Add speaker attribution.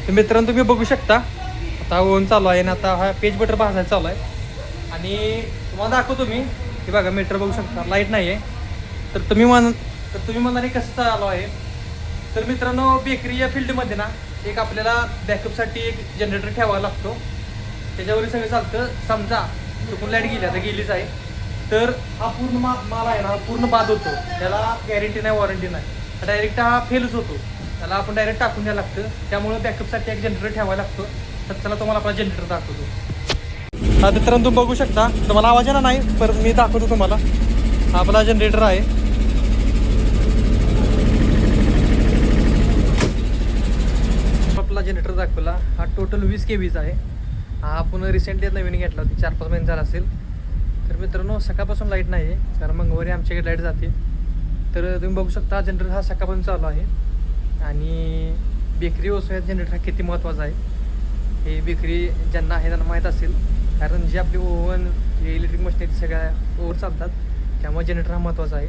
Speaker 1: तर मित्रांनो तुम्ही बघू शकता आता ओव्हन चालू आहे आणि आता हा पेज बटर भाजायला चालू आहे आणि तुम्हाला दाखवतो मी हे बघा मीटर बघू शकता लाईट नाही आहे तर तुम्ही म्हणाले कसं चालू आहे. तर मित्रांनो बेकरी या फील्डमध्ये ना एक आपल्याला बॅकअपसाठी एक जनरेटर ठेवावा लागतो. त्याच्यावर सगळं चालतं. समजा चुकून लाईट गेली आता गेलीच आहे तर हा पूर्ण माल आहे ना पूर्ण बाद होतो. त्याला गॅरंटी नाही वॉरंटी नाही डायरेक्ट हा फेलच होतो. त्याला आपण डायरेक्ट टाकून द्यायला लागतं. त्यामुळे बॅकअपसाठी एक जनरेटर ठेवायला लागतो. तर चला तुम्हाला आपला जनरेटर दाखवतो. हा मित्रांनो तुम्ही बघू शकता तुम्हाला आवाज येणार नाही परत मी दाखवतो तुम्हाला. हा आपला जनरेटर आहे. आपला जनरेटर दाखवला हा टोटल 20 kVचा आहे. हा आपण रिसेंटली नवीन घेतला होती 4-5 महिने झाला असेल. तर मित्रांनो सकाळपासून लाईट नाही आहे कारण मंगळवारी आमच्याकडे लाईट जाते. तर तुम्ही बघू शकता जनरेटर हा सकाळपासून चालू आहे आणि बेकरी व्यवसायात जनरेटर हा किती महत्त्वाचा आहे हे बेकरी ज्यांना आहे त्यांना माहीत असेल. कारण जे आपली ओव्हन इलेक्ट्रिक मशीन आहेत सगळ्या ओव्हर चालतात त्यामुळे जनरेटर हा महत्त्वाचा आहे.